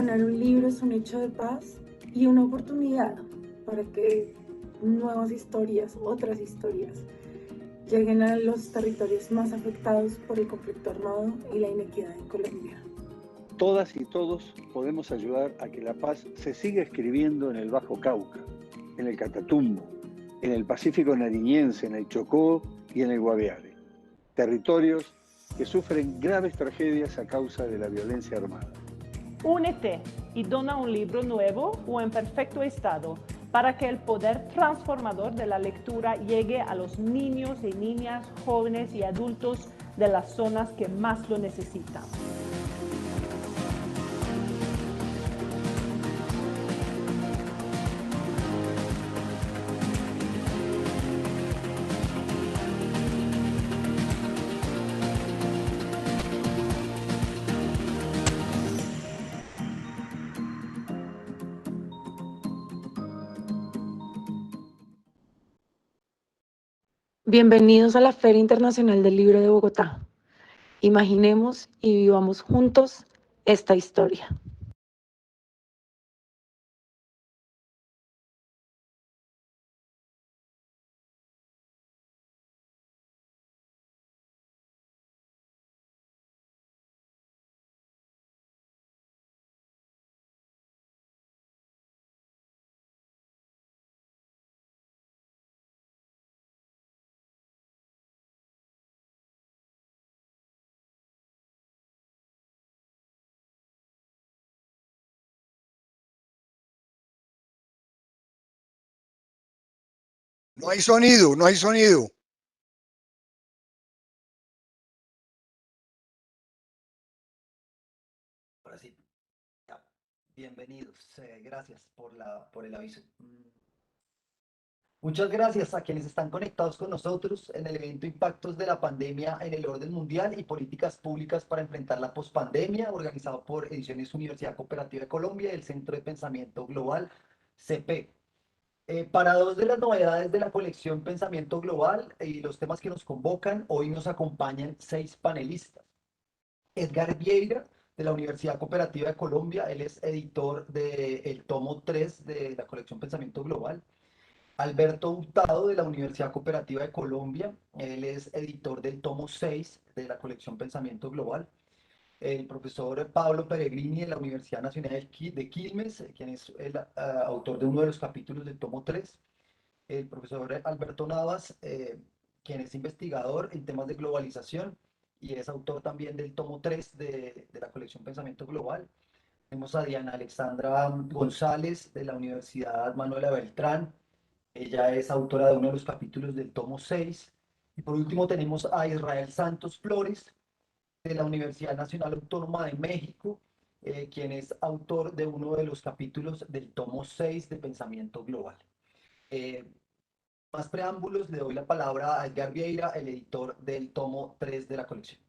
Terminar un libro es un hecho de paz y una oportunidad para que nuevas historias, otras historias, lleguen a los territorios más afectados por el conflicto armado y la inequidad en Colombia. Todas y todos podemos ayudar a que la paz se siga escribiendo en el Bajo Cauca, en el Catatumbo, en el Pacífico nariñense, en el Chocó y en el Guaviare. Territorios que sufren graves tragedias a causa de la violencia armada. Únete y dona un libro nuevo o en perfecto estado para que el poder transformador de la lectura llegue a los niños y niñas, jóvenes y adultos de las zonas que más lo necesitan. Bienvenidos a la Feria Internacional del Libro de Bogotá. Imaginemos y vivamos juntos esta historia. No hay sonido, no hay sonido. Ahora sí, ya. Bienvenidos. Gracias por el aviso. Muchas gracias a quienes están conectados con nosotros en el evento Impactos de la Pandemia en el Orden Mundial y Políticas Públicas para enfrentar la Pospandemia, organizado por Ediciones Universidad Cooperativa de Colombia y el Centro de Pensamiento Global, CP. Para dos de las novedades de la colección Pensamiento Global y los temas que nos convocan, hoy nos acompañan 6 panelistas. Edgar Vieira, de la Universidad Cooperativa de Colombia, él es editor del tomo 3 de la colección Pensamiento Global. Alberto Hurtado, de la Universidad Cooperativa de Colombia, él es editor del tomo 6 de la colección Pensamiento Global. El profesor Pablo Peregrini, de la Universidad Nacional de Quilmes, quien es el autor de uno de los capítulos del tomo 3. El profesor Alberto Navas, quien es investigador en temas de globalización y es autor también del tomo 3 de la colección Pensamiento Global. Tenemos a Diana Alexandra González, de la Universidad Manuela Beltrán. Ella es autora de uno de los capítulos del tomo 6. Y por último tenemos a Israel Santos Flores, de la Universidad Nacional Autónoma de México, quien es autor de uno de los capítulos del tomo 6 de Pensamiento Global. Más preámbulos, le doy la palabra a Edgar Vieira, el editor del tomo 3 de la colección.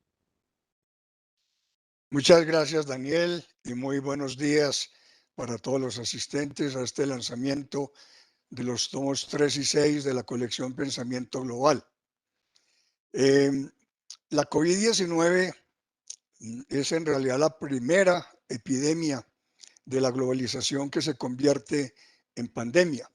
Muchas gracias, Daniel, y muy buenos días para todos los asistentes a este lanzamiento de los tomos 3 y 6 de la colección Pensamiento Global. La COVID-19 es en realidad la primera epidemia de la globalización que se convierte en pandemia.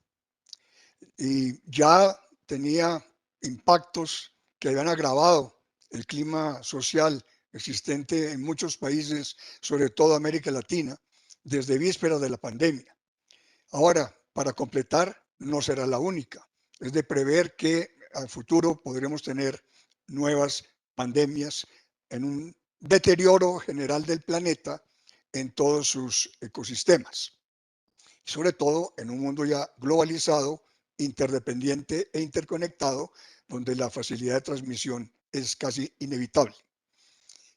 Y ya tenía impactos que habían agravado el clima social existente en muchos países, sobre todo América Latina, desde vísperas de la pandemia. Ahora, para completar, no será la única. Es de prever que al futuro podremos tener nuevas pandemias en un deterioro general del planeta en todos sus ecosistemas. Sobre todo en un mundo ya globalizado, interdependiente e interconectado, donde la facilidad de transmisión es casi inevitable.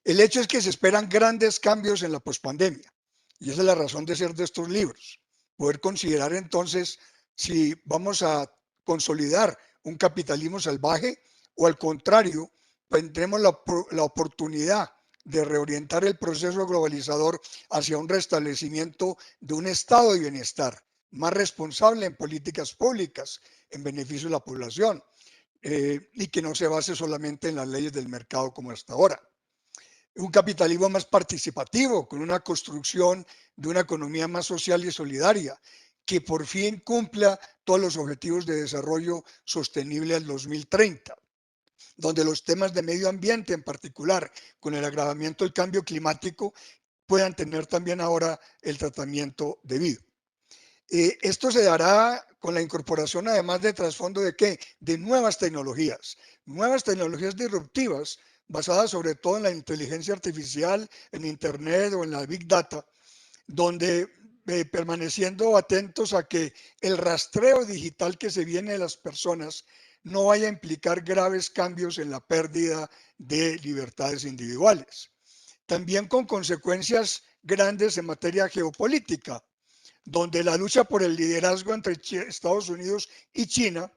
El hecho es que se esperan grandes cambios en la pospandemia, y esa es la razón de ser de estos libros. Poder considerar entonces si vamos a consolidar un capitalismo salvaje o al contrario, tendremos la oportunidad de reorientar el proceso globalizador hacia un restablecimiento de un estado de bienestar más responsable en políticas públicas en beneficio de la población y que no se base solamente en las leyes del mercado como hasta ahora. un capitalismo más participativo, con una construcción de una economía más social y solidaria, que por fin cumpla todos los objetivos de desarrollo sostenible al 2030, donde los temas de medio ambiente en particular, con el agravamiento del cambio climático, puedan tener también ahora el tratamiento debido. Esto se dará con la incorporación, además de trasfondo de qué, de nuevas tecnologías disruptivas, basadas sobre todo en la inteligencia artificial, en Internet o en la Big Data, donde permaneciendo atentos a que el rastreo digital que se viene de las personas no vaya a implicar graves cambios en la pérdida de libertades individuales. También con consecuencias grandes en materia geopolítica, donde la lucha por el liderazgo entre Estados Unidos y China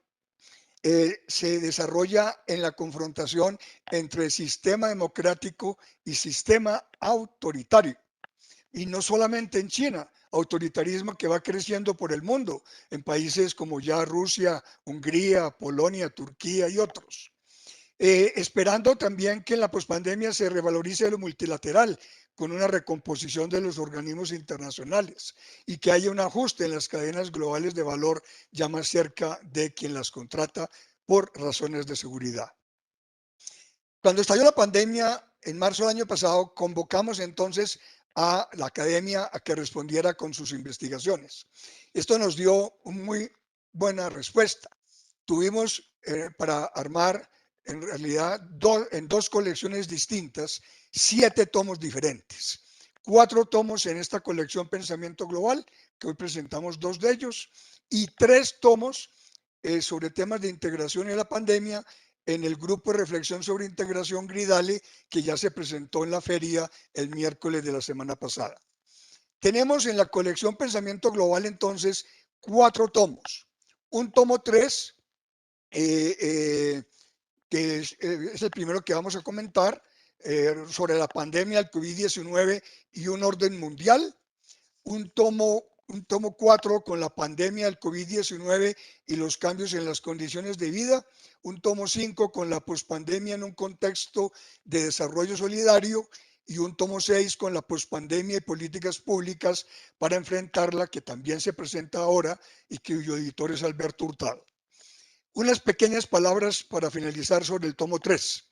se desarrolla en la confrontación entre sistema democrático y sistema autoritario. Y no solamente en China, autoritarismo que va creciendo por el mundo, en países como ya Rusia, Hungría, Polonia, Turquía y otros. Esperando también que en la pospandemia se revalorice lo multilateral con una recomposición de los organismos internacionales y que haya un ajuste en las cadenas globales de valor ya más cerca de quien las contrata por razones de seguridad. Cuando estalló la pandemia en marzo del año pasado, convocamos entonces a la academia a que respondiera con sus investigaciones. Esto nos dio una muy buena respuesta. Tuvimos para armar en realidad en dos colecciones distintas 7 tomos diferentes. 4 tomos en esta colección Pensamiento Global, que hoy presentamos 2 de ellos, y 3 tomos sobre temas de integración y la pandemia en el grupo de reflexión sobre integración Gridale, que ya se presentó en la feria el miércoles de la semana pasada. Tenemos en la colección Pensamiento Global entonces 4 tomos. Un tomo 3, que es el primero que vamos a comentar, sobre la pandemia del COVID-19 y un orden mundial. Un tomo 4 con la pandemia del COVID-19 y los cambios en las condiciones de vida. Un tomo 5 con la pospandemia en un contexto de desarrollo solidario. Y un tomo 6 con la pospandemia y políticas públicas para enfrentarla, que también se presenta ahora y cuyo editor es Alberto Hurtado. Unas pequeñas palabras para finalizar sobre el tomo 3,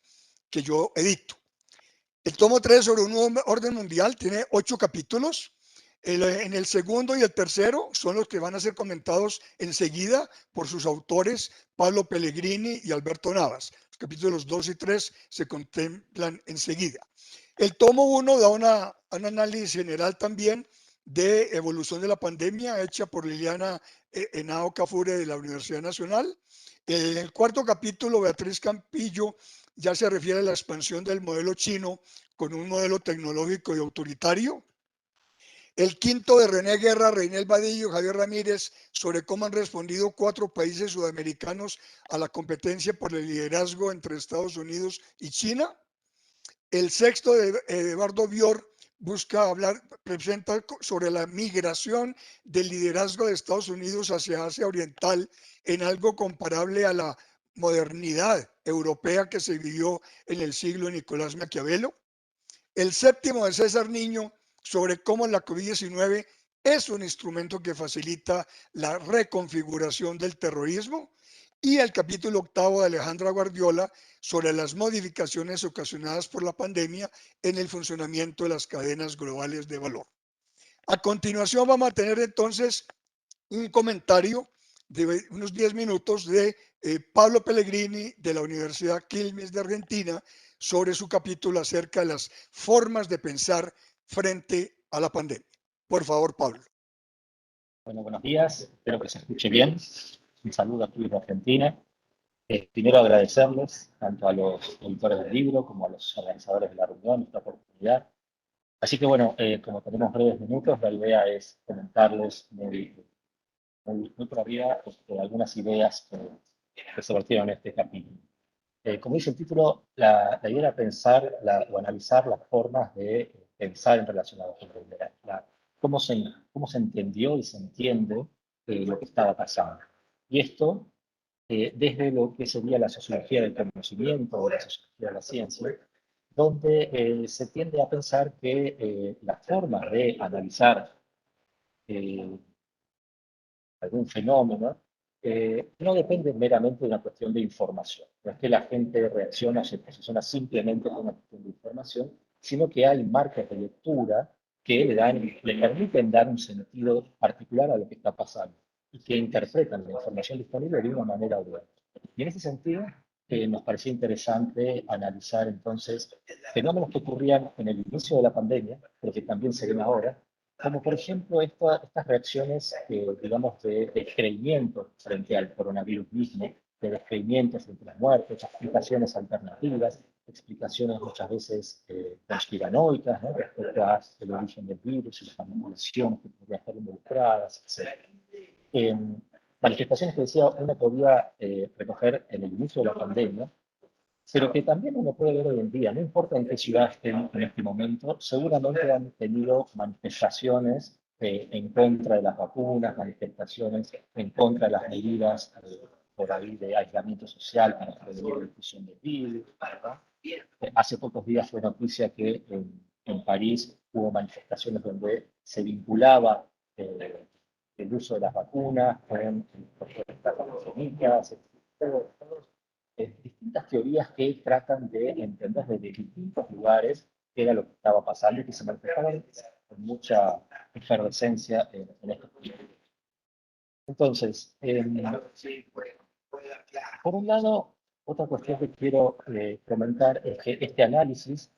que yo edito. El tomo 3 sobre un nuevo orden mundial tiene 8 capítulos. En el segundo y el tercero son los que van a ser comentados enseguida por sus autores, Pablo Pellegrini y Alberto Navas. Los capítulos 2 y 3 se contemplan enseguida. El tomo 1 da un análisis general también de evolución de la pandemia hecha por Liliana Henao Cafure de la Universidad Nacional. En el cuarto capítulo, Beatriz Campillo ya se refiere a la expansión del modelo chino con un modelo tecnológico y autoritario. El quinto de René Guerra, Reinel Vadillo y Javier Ramírez sobre cómo han respondido 4 países sudamericanos a la competencia por el liderazgo entre Estados Unidos y China. El sexto de Eduardo Bior presenta sobre la migración del liderazgo de Estados Unidos hacia Asia Oriental en algo comparable a la modernidad europea que se vivió en el siglo de Nicolás Maquiavelo. El séptimo de César Niño sobre cómo la COVID-19 es un instrumento que facilita la reconfiguración del terrorismo. Y el capítulo 8 de Alejandra Guardiola sobre las modificaciones ocasionadas por la pandemia en el funcionamiento de las cadenas globales de valor. A continuación vamos a tener entonces un comentario de unos 10 minutos de Pablo Pellegrini de la Universidad Quilmes de Argentina sobre su capítulo acerca de las formas de pensar frente a la pandemia. Por favor, Pablo. Bueno, buenos días, espero que se escuche bien. Un saludo a todos de Argentina. Primero agradecerles tanto a los editores del libro como a los organizadores de la reunión esta oportunidad. Así que bueno, como tenemos breves minutos, la idea es comentarles muy por arriba algunas ideas que se vertieron en este capítulo. Como dice el título, la idea era pensar o analizar las formas de pensar en relación a cómo se entendió y se entiende lo que estaba pasando. Y esto desde lo que sería la sociología del conocimiento o la sociología de la ciencia, donde se tiende a pensar que las formas de analizar eh, algún fenómeno no depende meramente de una cuestión de información. No es que la gente reacciona o se posiciona simplemente por una cuestión de información, sino que hay marcas de lectura que le permiten dar un sentido particular a lo que está pasando y que interpretan la información disponible de una manera u otra. Y en ese sentido, nos parecía interesante analizar entonces fenómenos que ocurrían en el inicio de la pandemia, pero que también se ven ahora, como por ejemplo estas reacciones, digamos, de descreimiento frente al coronavirus mismo, de descreimiento frente a las muertes, explicaciones alternativas, explicaciones muchas veces conspiranoicas, ¿no?, respecto al origen del virus y las manipulaciones que podrían estar involucradas, etc. Eh, Manifestaciones que decía uno podía recoger en el inicio de la pandemia, pero que también uno puede ver hoy en día, no importa en qué ciudad estén en este momento, seguramente han tenido manifestaciones en contra de las vacunas, manifestaciones en contra de las medidas por ahí de aislamiento social para prevenir la difusión del virus, ¿verdad? Hace pocos días fue noticia que en París hubo manifestaciones donde se vinculaba el uso de las vacunas con protestas antisemitas, distintas teorías que tratan de entender desde distintos lugares qué era lo que estaba pasando y que se manifestaban con mucha efervescencia en estos tiempos. Entonces, por un lado, otra cuestión que quiero comentar es que este análisis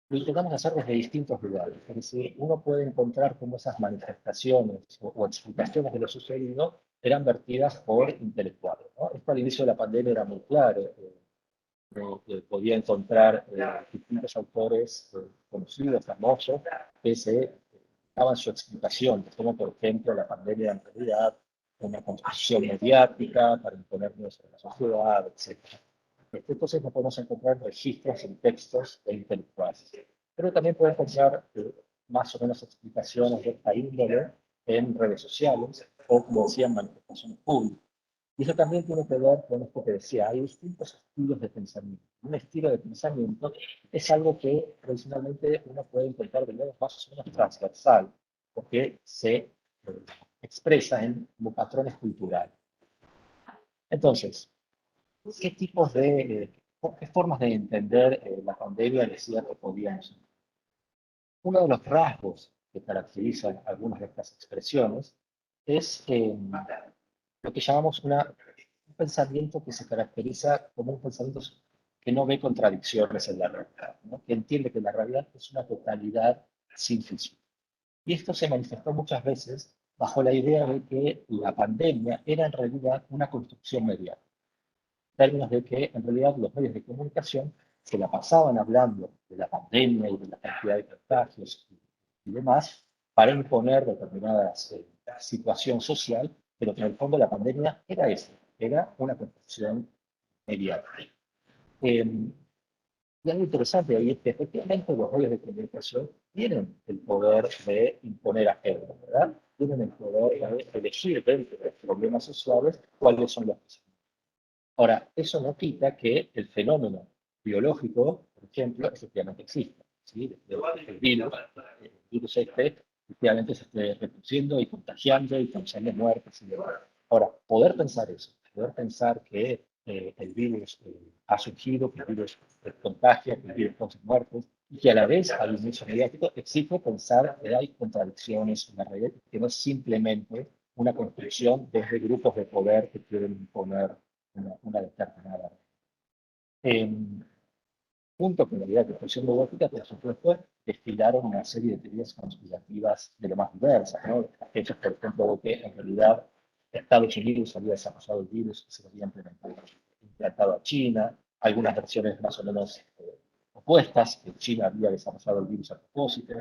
lo intentamos hacer desde distintos lugares. Es decir, uno puede encontrar cómo esas manifestaciones o explicaciones de lo sucedido eran vertidas por intelectuales, ¿no? Esto al inicio de la pandemia era muy claro. Podía encontrar distintos autores conocidos, famosos, que se daban su explicación, como por ejemplo la pandemia en realidad, una construcción mediática para imponernos sobre la sociedad, etc. Entonces no podemos encontrar registros en textos de intelectuales. Pero también puede encontrar más o menos explicaciones de esta índole en redes sociales o, como decían, manifestaciones públicas. Y eso también tiene que ver con esto que decía, hay distintos estilos de pensamiento. Un estilo de pensamiento es algo que tradicionalmente uno puede encontrar de modo más o menos transversal, porque se expresa en como patrones culturales. Entonces, ¿qué tipos qué formas de entender la pandemia decía que podíamos? Uno de los rasgos que caracterizan algunas de estas expresiones es lo que llamamos un pensamiento que se caracteriza como un pensamiento que no ve contradicciones en la realidad, ¿no?, que entiende que la realidad es una totalidad sin fisura. Y esto se manifestó muchas veces bajo la idea de que la pandemia era en realidad una construcción mediática, en términos de que en realidad los medios de comunicación se la pasaban hablando de la pandemia y de la cantidad de contagios y demás para imponer determinadas situación social, pero que en el fondo la pandemia era eso, era una construcción mediática. Y algo interesante ahí es que efectivamente los medios de comunicación tienen el poder de imponer agendas, ¿verdad? Tienen el poder de elegir dentro de los problemas sociales cuáles son los que se. Ahora, eso no quita que el fenómeno biológico, por ejemplo, efectivamente exista, ¿sí? El virus este, efectivamente se esté reproduciendo y contagiando y causando muertes y demás. Ahora, poder pensar eso, poder pensar que el virus ha surgido, que el virus contagia, que el virus causa muertes, y que a la vez hay un uso mediático, exige pensar que hay contradicciones en la realidad, que no es simplemente una construcción desde grupos de poder que quieren imponer una determinada. Junto con la idea de construcción biológica, por supuesto, destilaron una serie de teorías conspirativas de lo más diversas, ¿no? Aquellas, por ejemplo, de que en realidad Estados Unidos había desarrollado el virus y se lo había implantado a China, algunas versiones más o menos opuestas, que China había desarrollado el virus a propósito,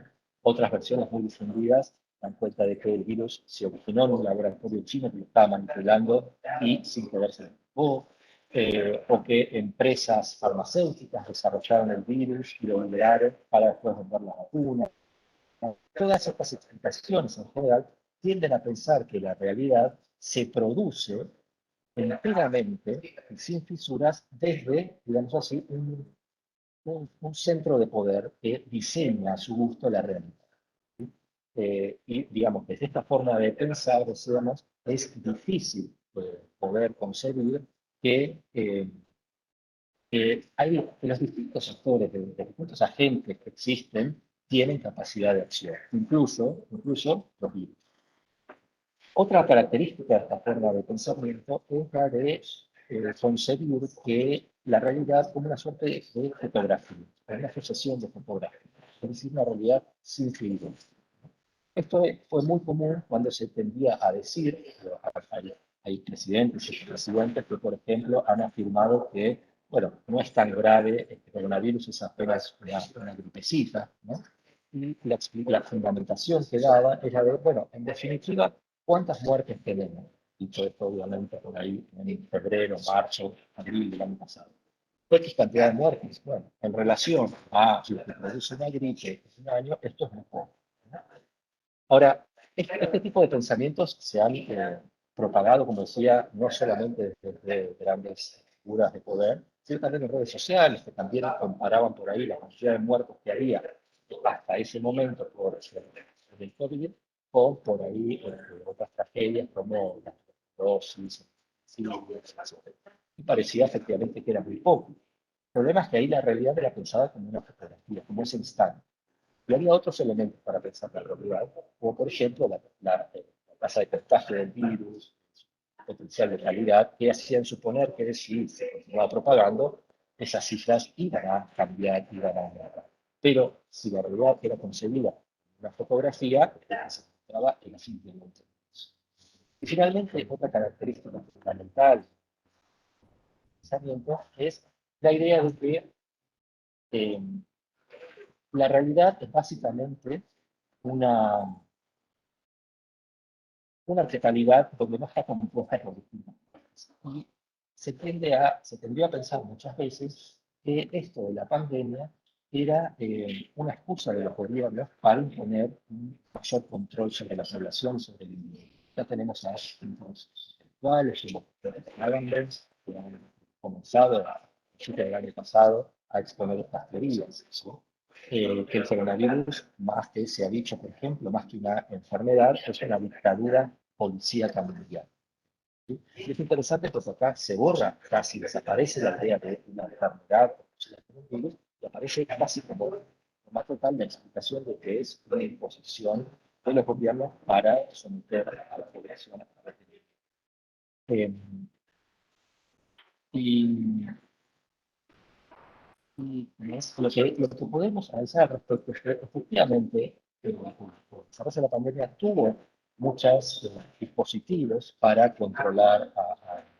otras versiones muy difundidas dan cuenta de que el virus se originó en un laboratorio chino que lo estaba manipulando y sin querer se lo o que empresas farmacéuticas desarrollaron el virus y lo liberaron para después vender la vacuna. Todas estas explicaciones en general tienden a pensar que la realidad se produce enteramente y sin fisuras desde, digamos así, un centro de poder que diseña a su gusto la realidad. Y digamos, desde esta forma de pensar, decíamos, es difícil poder concebir que que los distintos actores, de los distintos agentes que existen, tienen capacidad de acción, incluso los virus. Otra característica de esta forma de pensamiento es la de concebir que la realidad como una suerte de fotografía, una asociación de fotografía, es decir, una realidad sin fluidez. Esto fue muy común cuando se tendía a decir, hay presidentes y presidentes que, por ejemplo, han afirmado que, bueno, no es tan grave, el coronavirus es apenas una gripecita, ¿no? Y la fundamentación que daba era de, bueno, en definitiva, ¿cuántas muertes tenemos? Dicho esto, obviamente, por ahí en febrero, marzo, abril del año pasado. ¿Qué cantidad de muertes? Bueno, en relación a lo que produce una gripe en un año, esto es muy poco, ¿no? Ahora, este tipo de pensamientos se han propagado, como decía, no solamente desde grandes figuras de poder, sino también en redes sociales, que también comparaban por ahí la cantidad de muertos que había hasta ese momento por el COVID, con por ahí otras tragedias como la tuberculosis, etc. Y parecía efectivamente que era muy poco. El problema es que ahí la realidad era pensada como una fotografía, como ese instante. Y había otros elementos para pensar la realidad, como por ejemplo la tasa de contagio del virus, potencial de calidad, que hacían suponer que si se continuaba propagando, esas cifras iban a cambiar, iban a aumentar. Pero si la realidad era concebida en una fotografía, se encontraba en simplemente eso. Y finalmente, otra característica fundamental del pensamiento es la idea de que la realidad es básicamente una artesanalidad donde no está compuesta por distintas cosas. Y se tendría a pensar muchas veces que esto de la pandemia era una excusa de los gobiernos para imponer un mayor control sobre la población, sobre el individuo. Ya tenemos a distintos intelectuales, como Agamben, que han comenzado a principios del año pasado a exponer estas teorías, ¿sí? Que el coronavirus, más que se ha dicho, por ejemplo, más que una enfermedad, es una dictadura policíaca mundial. ¿Sí? Y es interesante porque acá se borra, casi desaparece la idea de una enfermedad un virus, y aparece casi como más total la explicación de que es una imposición de los gobiernos para someter a la población a través de y Y es lo que podemos analizar al respecto es que efectivamente el desarrollo de la pandemia tuvo muchos dispositivos para controlar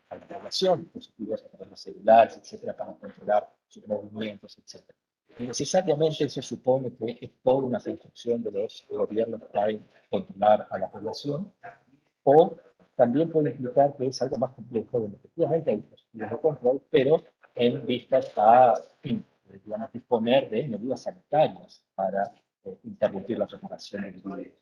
a la población, dispositivos a través de celulares, etcétera, para controlar sus movimientos, etcétera. Y necesariamente se supone que es toda una construcción de los gobiernos para controlar a la población, o también puede implicar que es algo más complejo, donde efectivamente hay dispositivos de control, pero en vistas a digamos, disponer de medidas sanitarias para interrumpir la propagación del virus.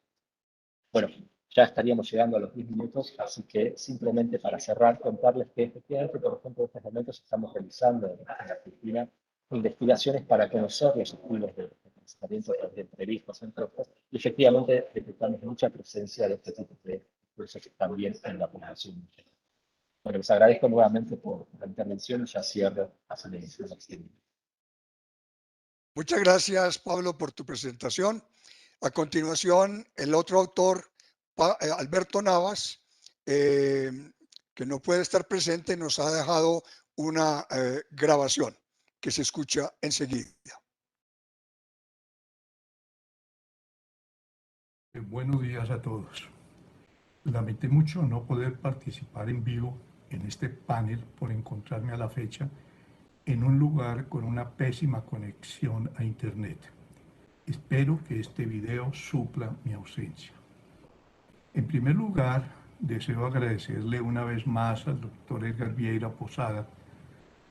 Bueno, ya estaríamos llegando a los 10 minutos, así que simplemente para cerrar, contarles que efectivamente, por ejemplo, en estos momentos estamos realizando en Argentina investigaciones para conocer los estilos de pensamiento de entrevistas, entre otras, y efectivamente detectamos mucha presencia de este tipo de cosas también en la población. Bueno, les agradezco nuevamente por la intervención y ya cierro hacia la inicio de la. Muchas gracias, Pablo, por tu presentación. A continuación, el otro autor, Alberto Navas, que no puede estar presente, nos ha dejado una grabación que se escucha enseguida. Buenos días a todos. Lamenté mucho no poder participar en vivo en este panel por encontrarme a la fecha en un lugar con una pésima conexión a internet. Espero que este video supla mi ausencia. En primer lugar, deseo agradecerle una vez más al doctor Edgar Vieira Posada,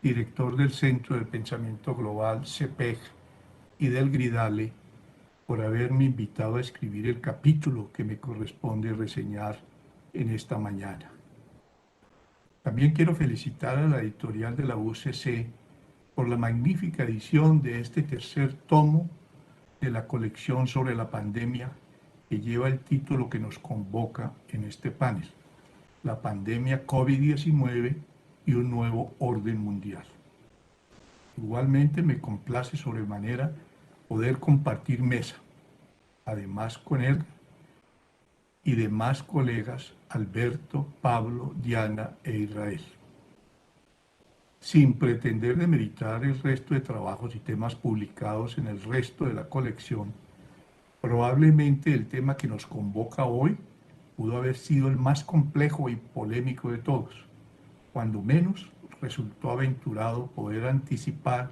director del Centro de Pensamiento Global CEPEG y del Gridale, por haberme invitado a escribir el capítulo que me corresponde reseñar en esta mañana. También quiero felicitar a la editorial de la UCC por la magnífica edición de este tercer tomo de la colección sobre la pandemia que lleva el título que nos convoca en este panel: La pandemia COVID-19 y un nuevo orden mundial. Igualmente me complace sobremanera poder compartir mesa, además con él y demás colegas Alberto, Pablo, Diana e Israel. Sin pretender demeritar el resto de trabajos y temas publicados en el resto de la colección, probablemente el tema que nos convoca hoy pudo haber sido el más complejo y polémico de todos. Cuando menos resultó aventurado poder anticipar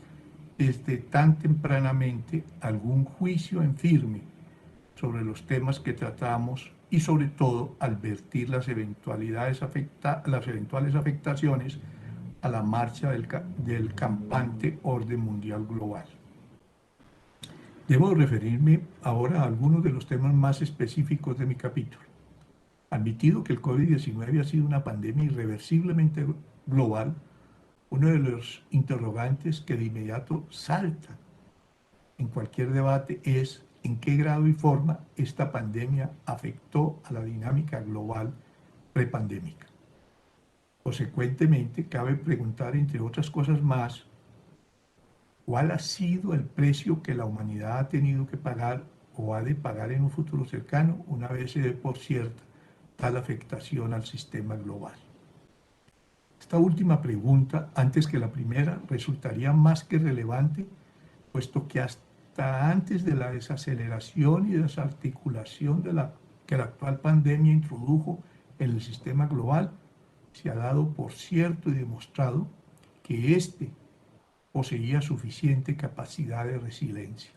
desde tan tempranamente algún juicio en firme sobre los temas que tratamos y sobre todo advertir las eventuales afectaciones a la marcha del campante orden mundial global. Debo referirme ahora a algunos de los temas más específicos de mi capítulo. Admitido que el COVID-19 ha sido una pandemia irreversiblemente global, uno de los interrogantes que de inmediato salta en cualquier debate es en qué grado y forma esta pandemia afectó a la dinámica global prepandémica. Consecuentemente, cabe preguntar, entre otras cosas más, ¿cuál ha sido el precio que la humanidad ha tenido que pagar o ha de pagar en un futuro cercano una vez se dé por cierta tal afectación al sistema global? Esta última pregunta, antes que la primera, resultaría más que relevante, puesto que hasta antes de la desaceleración y desarticulación que la actual pandemia introdujo en el sistema global, se ha dado por cierto y demostrado que éste poseía suficiente capacidad de resiliencia.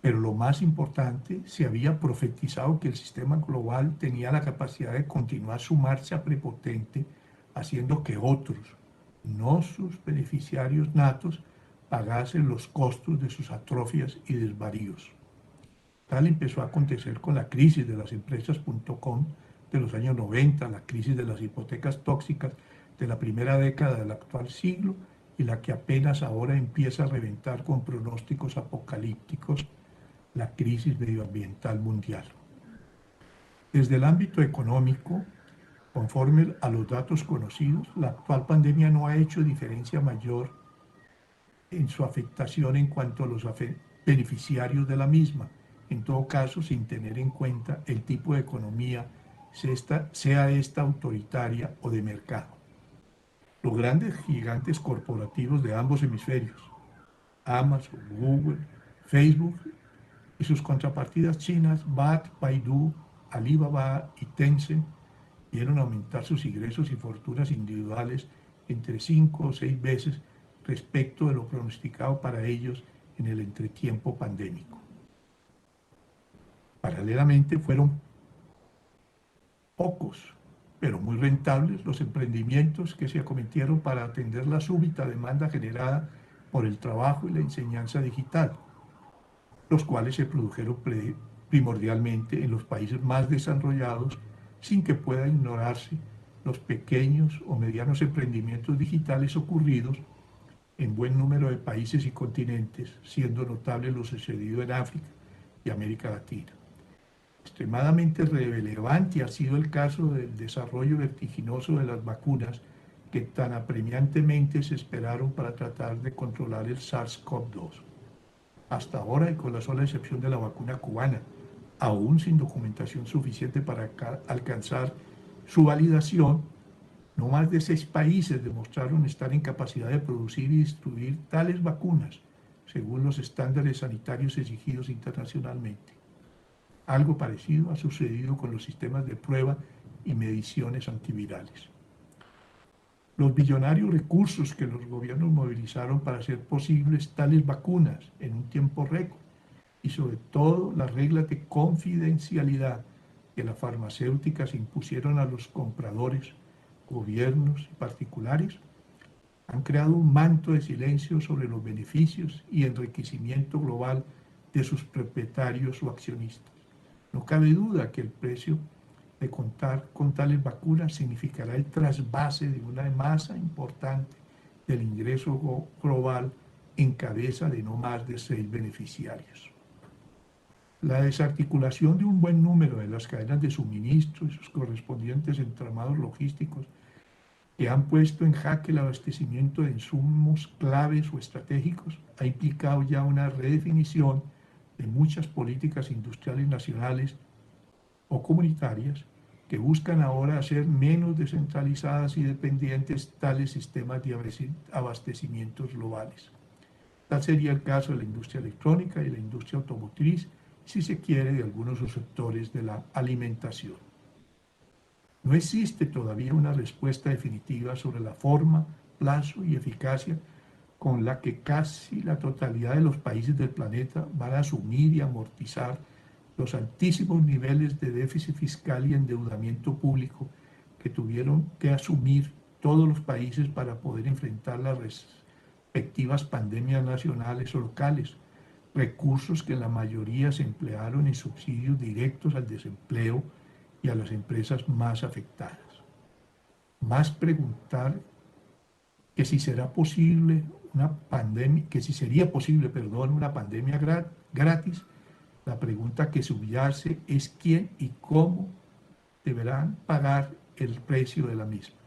Pero lo más importante, se había profetizado que el sistema global tenía la capacidad de continuar su marcha prepotente, haciendo que otros, no sus beneficiarios natos, pagasen los costos de sus atrofias y desvaríos. Tal empezó a acontecer con la crisis de las empresas.com de los años 90, la crisis de las hipotecas tóxicas de la primera década del actual siglo y la que apenas ahora empieza a reventar con pronósticos apocalípticos, la crisis medioambiental mundial. Desde el ámbito económico, conforme a los datos conocidos, la actual pandemia no ha hecho diferencia mayor en su afectación en cuanto a los beneficiarios de la misma, en todo caso sin tener en cuenta el tipo de economía, sea esta autoritaria o de mercado. Los grandes gigantes corporativos de ambos hemisferios, Amazon, Google, Facebook y sus contrapartidas chinas, BAT, Baidu, Alibaba y Tencent, vieron aumentar sus ingresos y fortunas individuales entre 5 o 6 veces respecto de lo pronosticado para ellos en el entretiempo pandémico. Paralelamente, fueron pocos, pero muy rentables los emprendimientos que se acometieron para atender la súbita demanda generada por el trabajo y la enseñanza digital, los cuales se produjeron primordialmente en los países más desarrollados, sin que pueda ignorarse los pequeños o medianos emprendimientos digitales ocurridos en buen número de países y continentes, siendo notable lo sucedido en África y América Latina. Extremadamente relevante ha sido el caso del desarrollo vertiginoso de las vacunas que tan apremiantemente se esperaron para tratar de controlar el SARS-CoV-2. Hasta ahora, y con la sola excepción de la vacuna cubana, aún sin documentación suficiente para alcanzar su validación, no más de 6 países demostraron estar en capacidad de producir y distribuir tales vacunas, según los estándares sanitarios exigidos internacionalmente. Algo parecido ha sucedido con los sistemas de prueba y mediciones antivirales. Los billonarios recursos que los gobiernos movilizaron para hacer posibles tales vacunas en un tiempo récord y sobre todo las reglas de confidencialidad que las farmacéuticas impusieron a los compradores, gobiernos y particulares, han creado un manto de silencio sobre los beneficios y enriquecimiento global de sus propietarios o accionistas. No cabe duda que el precio de contar con tales vacunas significará el trasvase de una masa importante del ingreso global en cabeza de no más de 6 beneficiarios. La desarticulación de un buen número de las cadenas de suministro y sus correspondientes entramados logísticos que han puesto en jaque el abastecimiento de insumos claves o estratégicos ha implicado ya una redefinición de muchas políticas industriales nacionales o comunitarias que buscan ahora hacer menos descentralizadas y dependientes tales sistemas de abastecimientos globales. Tal sería el caso de la industria electrónica y la industria automotriz, si se quiere, de algunos sectores de la alimentación. No existe todavía una respuesta definitiva sobre la forma, plazo y eficacia con la que casi la totalidad de los países del planeta van a asumir y amortizar los altísimos niveles de déficit fiscal y endeudamiento público que tuvieron que asumir todos los países para poder enfrentar las respectivas pandemias nacionales o locales, recursos que en la mayoría se emplearon en subsidios directos al desempleo y a las empresas más afectadas. Más preguntar que si será posible una pandemia, una pandemia gratis. La pregunta que subyace es quién y cómo deberán pagar el precio de la misma.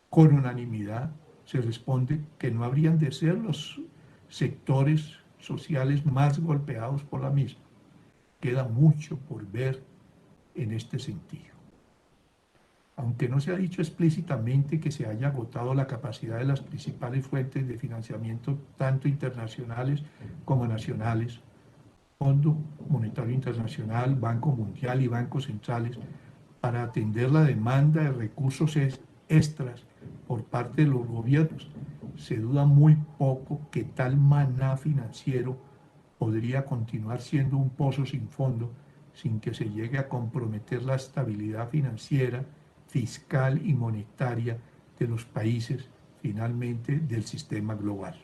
Con unanimidad se responde que no habrían de ser los sectores sociales más golpeados por la misma. Queda mucho por ver en este sentido. Aunque no se ha dicho explícitamente que se haya agotado la capacidad de las principales fuentes de financiamiento, tanto internacionales como nacionales, Fondo Monetario Internacional, Banco Mundial y bancos centrales, para atender la demanda de recursos extras por parte de los gobiernos, se duda muy poco que tal maná financiero podría continuar siendo un pozo sin fondo sin que se llegue a comprometer la estabilidad financiera, fiscal y monetaria de los países, finalmente del sistema global.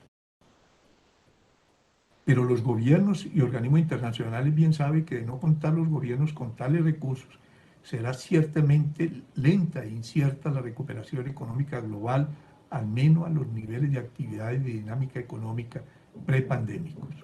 Pero los gobiernos y organismos internacionales bien saben que de no contar los gobiernos con tales recursos, será ciertamente lenta e incierta la recuperación económica global, al menos a los niveles de actividad y de dinámica económica prepandémicos.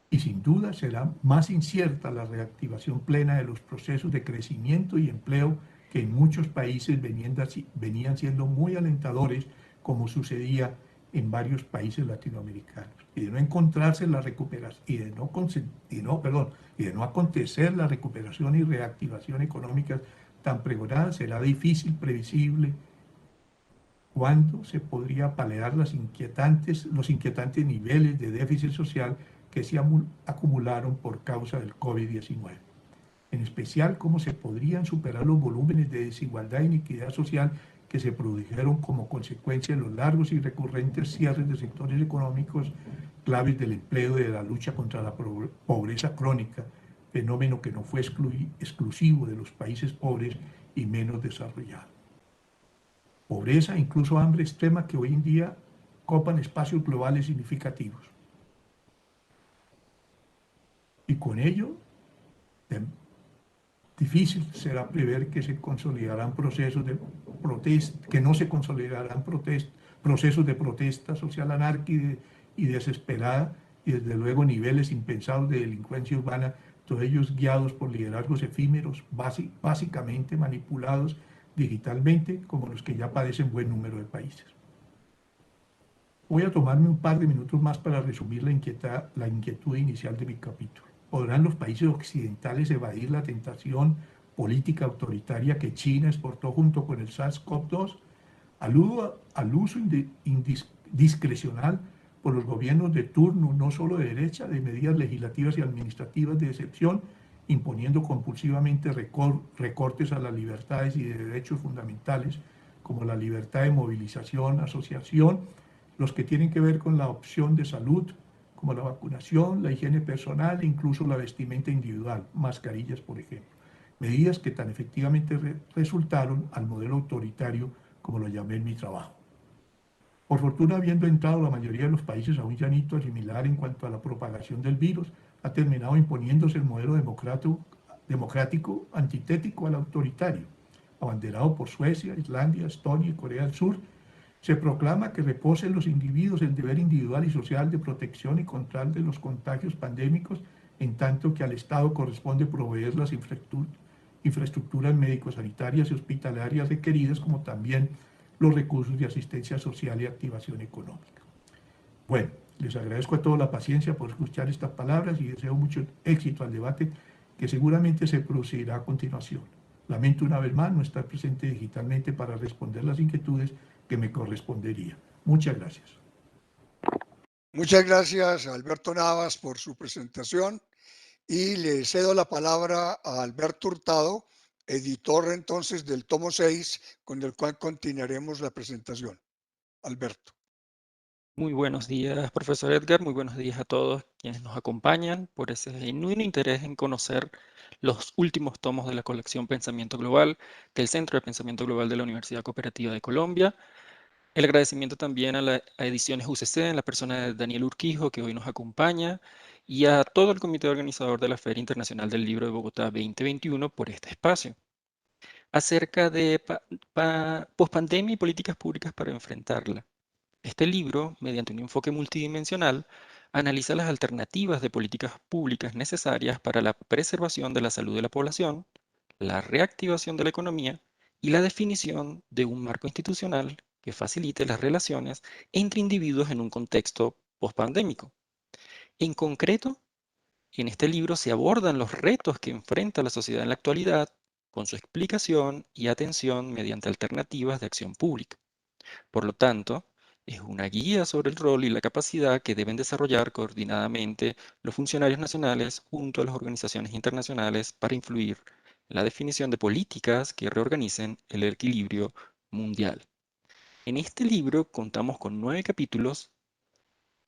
Y sin duda será más incierta la reactivación plena de los procesos de crecimiento y empleo que en muchos países venían siendo muy alentadores, como sucedía en varios países latinoamericanos. Y de no encontrarse la recuperación, y de no acontecer la recuperación y reactivación económica tan pregonada, será difícil previsible cuándo se podría paliar los inquietantes niveles de déficit social que se acumularon por causa del COVID-19. En especial, cómo se podrían superar los volúmenes de desigualdad e inequidad social que se produjeron como consecuencia de los largos y recurrentes cierres de sectores económicos claves del empleo y de la lucha contra la pobreza crónica, fenómeno que no fue exclusivo de los países pobres y menos desarrollados. Pobreza, incluso hambre extrema, que hoy en día copan espacios globales significativos. Y con ello, difícil será prever que se consolidarán procesos de protesta, que no se consolidarán procesos de protesta social anárquica y desesperada, y desde luego niveles impensados de delincuencia urbana, todos ellos guiados por liderazgos efímeros, básicamente manipulados digitalmente, como los que ya padecen buen número de países. Voy a tomarme un par de minutos más para resumir la inquietud inicial de mi capítulo. ¿Podrán los países occidentales evadir la tentación política autoritaria que China exportó junto con el SARS-CoV-2? Aludo al uso discrecional por los gobiernos de turno, no solo de derecha, de medidas legislativas y administrativas de excepción, imponiendo compulsivamente recortes a las libertades y de derechos fundamentales, como la libertad de movilización, asociación, los que tienen que ver con la opción de salud, como la vacunación, la higiene personal e incluso la vestimenta individual, mascarillas, por ejemplo. Medidas que tan efectivamente resultaron al modelo autoritario, como lo llamé en mi trabajo. Por fortuna, habiendo entrado la mayoría de los países a un llanito similar en cuanto a la propagación del virus, ha terminado imponiéndose el modelo democrático antitético al autoritario, abanderado por Suecia, Islandia, Estonia y Corea del Sur, Se proclama que repose en los individuos el deber individual y social de protección y control de los contagios pandémicos, en tanto que al Estado corresponde proveer las infraestructuras médico-sanitarias y hospitalarias requeridas, como también los recursos de asistencia social y activación económica. Bueno, les agradezco a todos la paciencia por escuchar estas palabras y deseo mucho éxito al debate que seguramente se producirá a continuación. Lamento una vez más no estar presente digitalmente para responder las inquietudes que me correspondería. Muchas gracias. Muchas gracias a Alberto Navas por su presentación y le cedo la palabra a Alberto Hurtado, editor entonces del tomo 6, con el cual continuaremos la presentación. Alberto. Muy buenos días, profesor Edgar. Muy buenos días a todos quienes nos acompañan por ese genuino interés en conocer los últimos tomos de la colección Pensamiento Global del Centro de Pensamiento Global de la Universidad Cooperativa de Colombia. El agradecimiento también a Ediciones UCC en la persona de Daniel Urquijo, que hoy nos acompaña, y a todo el comité organizador de la Feria Internacional del Libro de Bogotá 2021 por este espacio. Acerca de pospandemia y políticas públicas para enfrentarla. Este libro, mediante un enfoque multidimensional, analiza las alternativas de políticas públicas necesarias para la preservación de la salud de la población, la reactivación de la economía y la definición de un marco institucional que facilite las relaciones entre individuos en un contexto postpandémico. En concreto, en este libro se abordan los retos que enfrenta la sociedad en la actualidad con su explicación y atención mediante alternativas de acción pública. Por lo tanto, es una guía sobre el rol y la capacidad que deben desarrollar coordinadamente los funcionarios nacionales junto a las organizaciones internacionales para influir en la definición de políticas que reorganicen el equilibrio mundial. En este libro contamos con 9 capítulos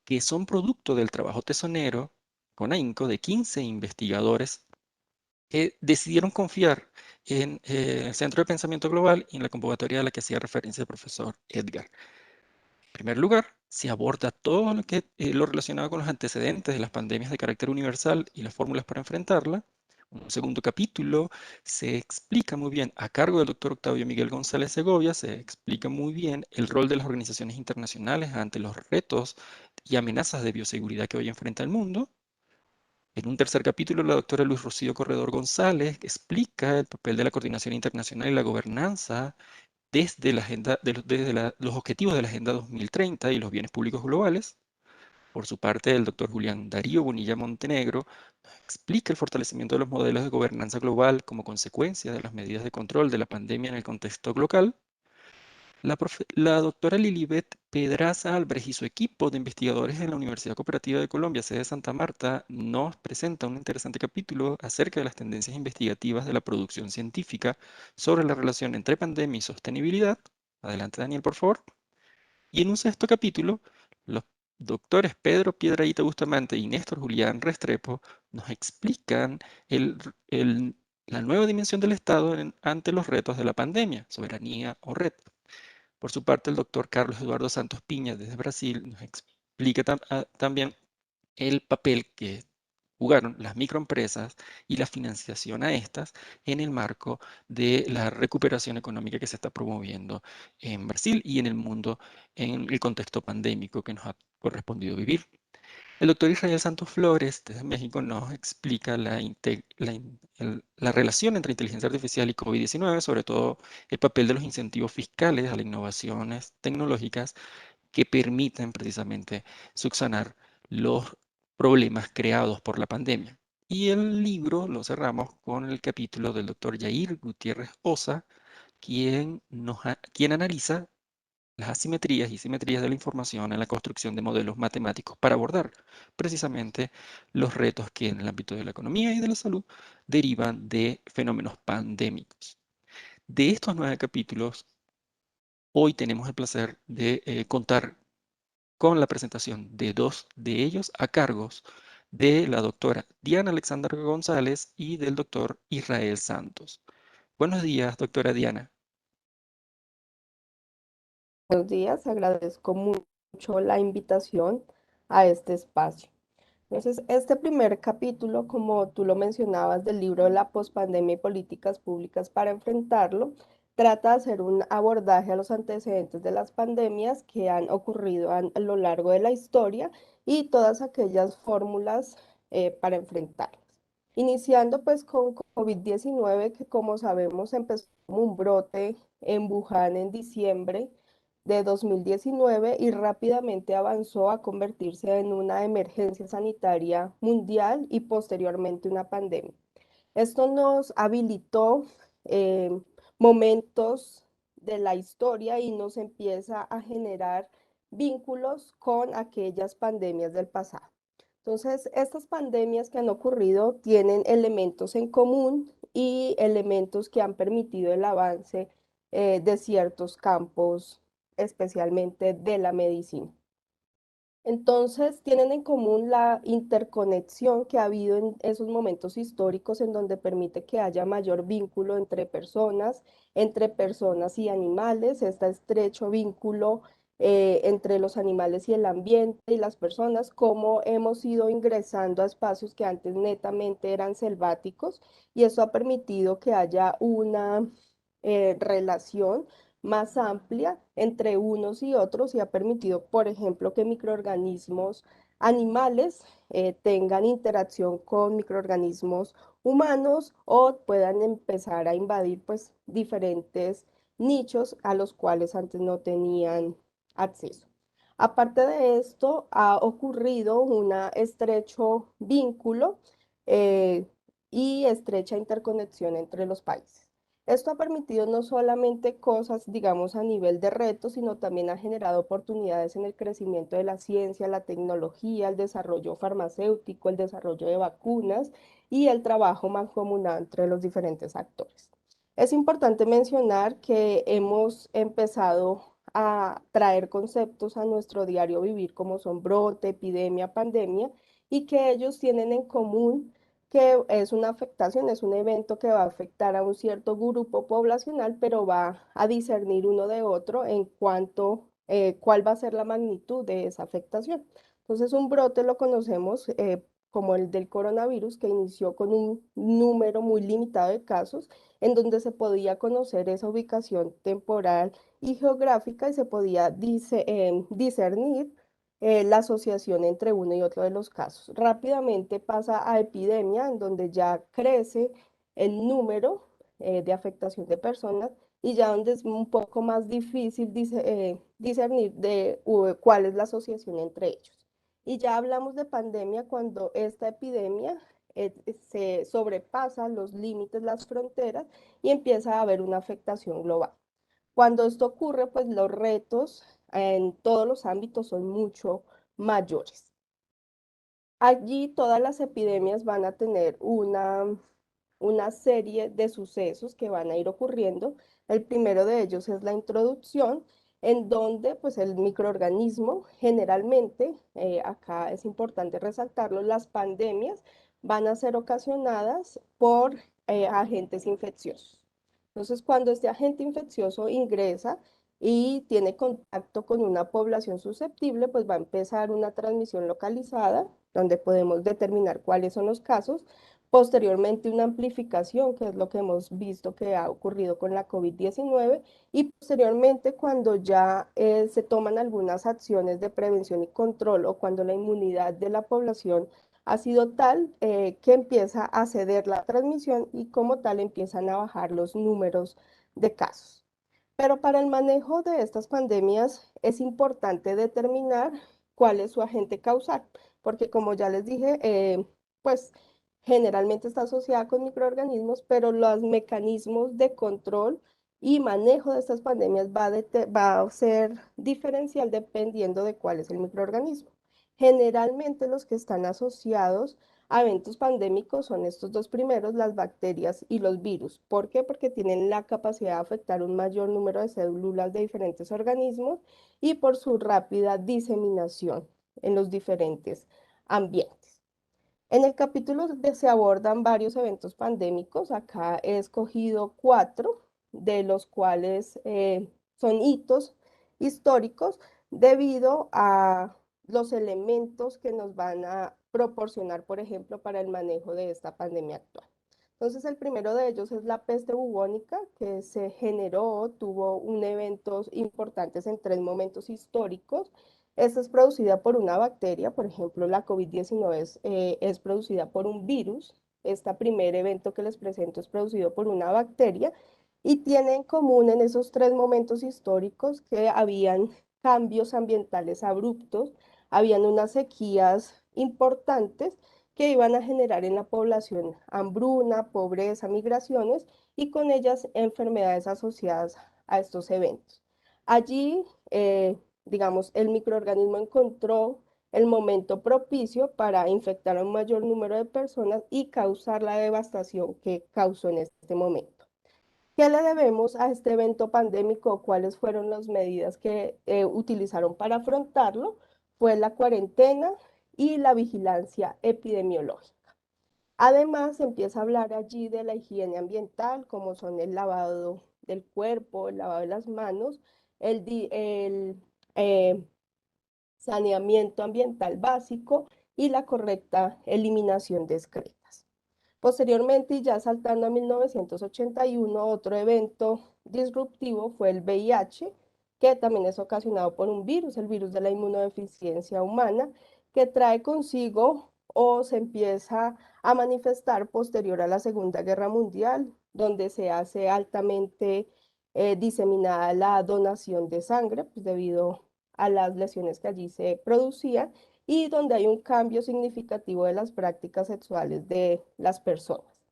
que son producto del trabajo tesonero con ahínco de 15 investigadores que decidieron confiar en el Centro de Pensamiento Global y en la convocatoria a la que hacía referencia el profesor Edgar. En primer lugar, se aborda todo lo relacionado con los antecedentes de las pandemias de carácter universal y las fórmulas para enfrentarla. Un segundo capítulo se explica muy bien, a cargo del doctor Octavio Miguel González Segovia, se explica muy bien el rol de las organizaciones internacionales ante los retos y amenazas de bioseguridad que hoy enfrenta el mundo. En un tercer capítulo, la doctora Luz Rocío Corredor González explica el papel de la coordinación internacional y la gobernanza desde la agenda, los objetivos de la Agenda 2030 y los bienes públicos globales. Por su parte, el doctor Julián Darío Bonilla Montenegro explica el fortalecimiento de los modelos de gobernanza global como consecuencia de las medidas de control de la pandemia en el contexto local. La doctora Lilibet Pedraza Albrecht y su equipo de investigadores en la Universidad Cooperativa de Colombia, sede de Santa Marta, nos presenta un interesante capítulo acerca de las tendencias investigativas de la producción científica sobre la relación entre pandemia y sostenibilidad. Adelante, Daniel, por favor. Y en un sexto capítulo, los doctores Pedro Piedrahíta Bustamante y Néstor Julián Restrepo nos explican la nueva dimensión del Estado ante los retos de la pandemia, soberanía o red. Por su parte, el doctor Carlos Eduardo Santos Piña, desde Brasil, nos explica también el papel que jugaron las microempresas y la financiación a estas en el marco de la recuperación económica que se está promoviendo en Brasil y en el mundo en el contexto pandémico que nos ha correspondido vivir. El doctor Israel Santos Flores, desde México, nos explica la relación entre inteligencia artificial y COVID-19, sobre todo el papel de los incentivos fiscales a las innovaciones tecnológicas que permiten precisamente subsanar los problemas creados por la pandemia. Y el libro lo cerramos con el capítulo del doctor Yair Gutiérrez Osa, quien analiza las asimetrías y simetrías de la información en la construcción de modelos matemáticos para abordar precisamente los retos que en el ámbito de la economía y de la salud derivan de fenómenos pandémicos. De estos 9 capítulos, hoy tenemos el placer de contar con la presentación de 2 de ellos a cargos de la doctora Diana Alexandra González y del doctor Israel Santos. Buenos días, doctora Diana. Buenos días, agradezco mucho la invitación a este espacio. Entonces, este primer capítulo, como tú lo mencionabas, del libro La pospandemia y políticas públicas para enfrentarlo, trata de hacer un abordaje a los antecedentes de las pandemias que han ocurrido a lo largo de la historia y todas aquellas fórmulas para enfrentarlas. Iniciando pues con COVID-19, que como sabemos empezó como un brote en Wuhan en diciembre de 2019 y rápidamente avanzó a convertirse en una emergencia sanitaria mundial y posteriormente una pandemia. Esto nos habilitó eh, momentos de la historia y nos empieza a generar vínculos con aquellas pandemias del pasado. Entonces, estas pandemias que han ocurrido tienen elementos en común y elementos que han permitido el avance de ciertos campos, especialmente de la medicina. Entonces, tienen en común la interconexión que ha habido en esos momentos históricos en donde permite que haya mayor vínculo entre personas y animales, este estrecho vínculo entre los animales y el ambiente y las personas, cómo hemos ido ingresando a espacios que antes netamente eran selváticos y eso ha permitido que haya una relación más amplia entre unos y otros y ha permitido, por ejemplo, que microorganismos animales tengan interacción con microorganismos humanos o puedan empezar a invadir pues diferentes nichos a los cuales antes no tenían acceso. Aparte de esto, ha ocurrido un estrecho vínculo eh, y estrecha interconexión entre los países. Esto ha permitido no solamente cosas, digamos, a nivel de retos, sino también ha generado oportunidades en el crecimiento de la ciencia, la tecnología, el desarrollo farmacéutico, el desarrollo de vacunas y el trabajo mancomunado entre los diferentes actores. Es importante mencionar que hemos empezado a traer conceptos a nuestro diario vivir como son brote, epidemia, pandemia, y que ellos tienen en común que es una afectación, es un evento que va a afectar a un cierto grupo poblacional, pero va a discernir uno de otro en cuanto cuál va a ser la magnitud de esa afectación. Entonces, un brote lo conocemos como el del coronavirus, que inició con un número muy limitado de casos, en donde se podía conocer esa ubicación temporal y geográfica y se podía discernir la asociación entre uno y otro de los casos. Rápidamente pasa a epidemia, en donde ya crece el número de afectación de personas y ya donde es un poco más difícil discernir cuál es la asociación entre ellos. Y ya hablamos de pandemia cuando esta epidemia se sobrepasa los límites, las fronteras y empieza a haber una afectación global. Cuando esto ocurre, pues los retos en todos los ámbitos son mucho mayores. Allí todas las epidemias van a tener una serie de sucesos que van a ir ocurriendo. El primero de ellos es la introducción, en donde pues el microorganismo generalmente, acá es importante resaltarlo, las pandemias van a ser ocasionadas por agentes infecciosos. Entonces, cuando este agente infeccioso ingresa y tiene contacto con una población susceptible, pues va a empezar una transmisión localizada, donde podemos determinar cuáles son los casos. Posteriormente, una amplificación, que es lo que hemos visto que ha ocurrido con la COVID-19, y posteriormente, cuando ya se toman algunas acciones de prevención y control o cuando la inmunidad de la población ha sido tal que empieza a ceder la transmisión y como tal empiezan a bajar los números de casos. Pero para el manejo de estas pandemias es importante determinar cuál es su agente causal, porque como ya les dije, pues generalmente está asociada con microorganismos, pero los mecanismos de control y manejo de estas pandemias va a ser diferencial dependiendo de cuál es el microorganismo. Generalmente los que están asociados a eventos pandémicos son estos dos primeros, las bacterias y los virus. ¿Por qué? Porque tienen la capacidad de afectar un mayor número de células de diferentes organismos y por su rápida diseminación en los diferentes ambientes. En el capítulo se abordan varios eventos pandémicos. Acá he escogido 4, de los cuales son hitos históricos debido a los elementos que nos van a proporcionar, por ejemplo, para el manejo de esta pandemia actual. Entonces, el primero de ellos es la peste bubónica, que se generó, tuvo eventos importantes en 3 momentos históricos. Esta es producida por una bacteria, por ejemplo, la COVID-19 es producida por un virus. Este primer evento que les presento es producido por una bacteria y tiene en común en esos 3 momentos históricos que habían cambios ambientales abruptos, habían unas sequías importantes que iban a generar en la población hambruna, pobreza, migraciones y con ellas enfermedades asociadas a estos eventos. Allí, digamos, el microorganismo encontró el momento propicio para infectar a un mayor número de personas y causar la devastación que causó en este momento. ¿Qué le debemos a este evento pandémico? ¿Cuáles fueron las medidas que utilizaron para afrontarlo? Fue la cuarentena y la vigilancia epidemiológica. Además, se empieza a hablar allí de la higiene ambiental, como son el lavado del cuerpo, el lavado de las manos, el saneamiento ambiental básico y la correcta eliminación de excretas. Posteriormente, y ya saltando a 1981, otro evento disruptivo fue el VIH, que también es ocasionado por un virus, el virus de la inmunodeficiencia humana, que trae consigo o se empieza a manifestar posterior a la Segunda Guerra Mundial, donde se hace altamente diseminada la donación de sangre, pues debido a las lesiones que allí se producían y donde hay un cambio significativo de las prácticas sexuales de las personas.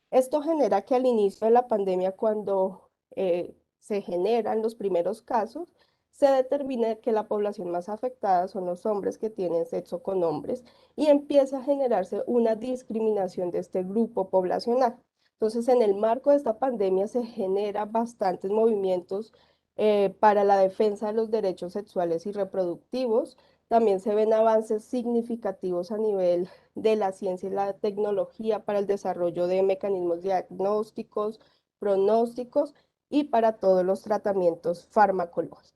Esto genera que al inicio de la pandemia, cuando se generan los primeros casos, se determina que la población más afectada son los hombres que tienen sexo con hombres y empieza a generarse una discriminación de este grupo poblacional. Entonces, en el marco de esta pandemia se genera bastantes movimientos para la defensa de los derechos sexuales y reproductivos. También se ven avances significativos a nivel de la ciencia y la tecnología para el desarrollo de mecanismos diagnósticos, pronósticos y para todos los tratamientos farmacológicos.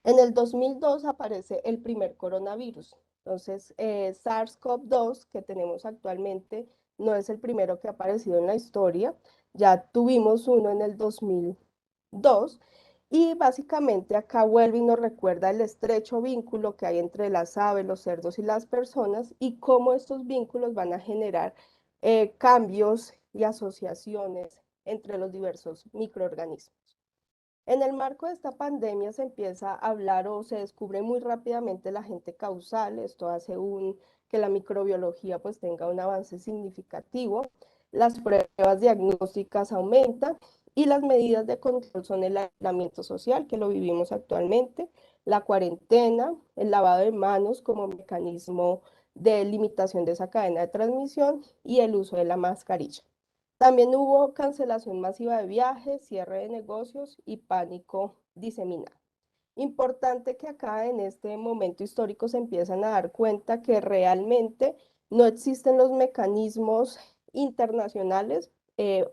En el 2002 aparece el primer coronavirus. Entonces, SARS-CoV-2 que tenemos actualmente no es el primero que ha aparecido en la historia. Ya tuvimos uno en el 2002 y básicamente acá vuelve y nos recuerda el estrecho vínculo que hay entre las aves, los cerdos y las personas y cómo estos vínculos van a generar cambios y asociaciones entre los diversos microorganismos. En el marco de esta pandemia se empieza a hablar o se descubre muy rápidamente el agente causal. Esto hace que la microbiología pues tenga un avance significativo. Las pruebas diagnósticas aumentan y las medidas de control son el aislamiento social, que lo vivimos actualmente, la cuarentena, el lavado de manos como mecanismo de limitación de esa cadena de transmisión y el uso de la mascarilla. También hubo cancelación masiva de viajes, cierre de negocios y pánico diseminado. Importante que acá en este momento histórico se empiezan a dar cuenta que realmente no existen los mecanismos internacionales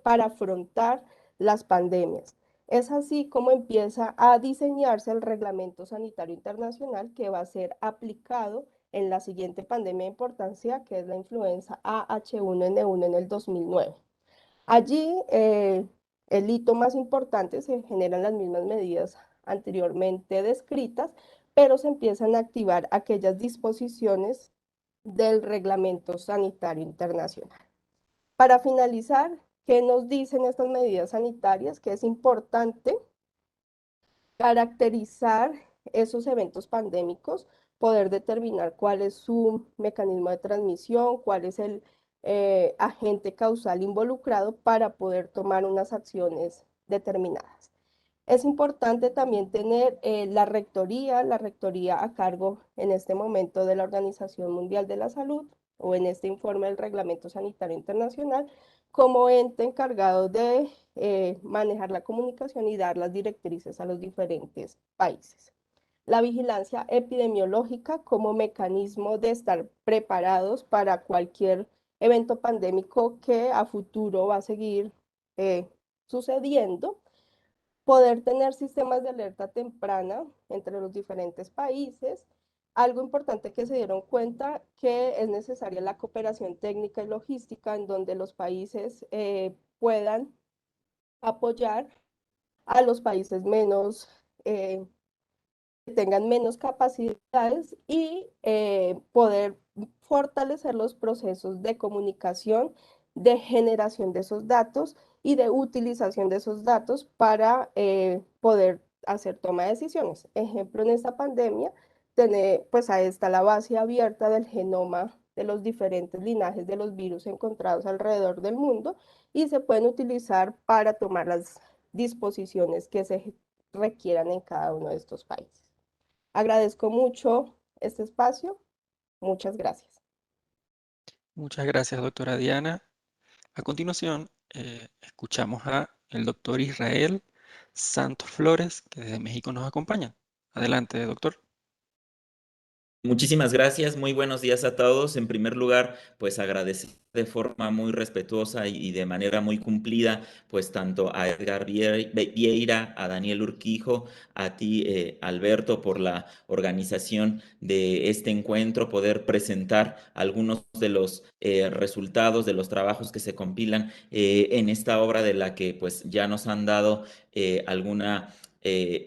para afrontar las pandemias. Es así como empieza a diseñarse el Reglamento Sanitario Internacional que va a ser aplicado en la siguiente pandemia de importancia, que es la influenza AH1N1 en el 2009. Allí, el hito más importante, se generan las mismas medidas anteriormente descritas, pero se empiezan a activar aquellas disposiciones del Reglamento Sanitario Internacional. Para finalizar, ¿qué nos dicen estas medidas sanitarias? Que es importante caracterizar esos eventos pandémicos, poder determinar cuál es su mecanismo de transmisión, cuál es el agente causal involucrado para poder tomar unas acciones determinadas. Es importante también tener la rectoría a cargo en este momento de la Organización Mundial de la Salud o en este informe del Reglamento Sanitario Internacional como ente encargado de manejar la comunicación y dar las directrices a los diferentes países. La vigilancia epidemiológica como mecanismo de estar preparados para cualquier evento pandémico que a futuro va a seguir sucediendo. Poder tener sistemas de alerta temprana entre los diferentes países, Algo importante que se dieron cuenta que es necesaria la cooperación técnica y logística en donde los países puedan apoyar a los países menos que tengan menos capacidades y poder fortalecer los procesos de comunicación, de generación de esos datos y de utilización de esos datos para poder hacer toma de decisiones. Ejemplo, en esta pandemia, pues ahí está la base abierta del genoma de los diferentes linajes de los virus encontrados alrededor del mundo y se pueden utilizar para tomar las disposiciones que se requieran en cada uno de estos países. Agradezco mucho este espacio. Muchas gracias. Muchas gracias, doctora Diana. A continuación, escuchamos a el doctor Israel Santos Flores, que desde México nos acompaña. Adelante, doctor. Muchísimas gracias, muy buenos días a todos. En primer lugar, pues agradecer de forma muy respetuosa y de manera muy cumplida, pues tanto a Edgar Vieira, a Daniel Urquijo, a ti, Alberto, por la organización de este encuentro, poder presentar algunos de los resultados de los trabajos que se compilan en esta obra de la que pues ya nos han dado alguna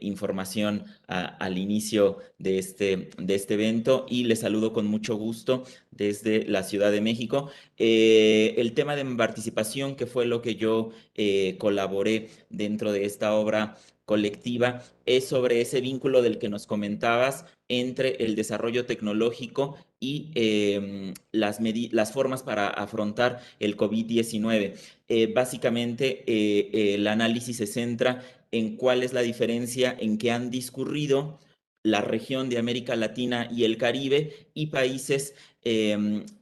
información al inicio de este evento y les saludo con mucho gusto desde la Ciudad de México. El tema de mi participación, que fue lo que yo colaboré dentro de esta obra colectiva, es sobre ese vínculo del que nos comentabas entre el desarrollo tecnológico y las formas para afrontar el COVID-19. Básicamente, el análisis se centra en cuál es la diferencia en que han discurrido la región de América Latina y el Caribe y países,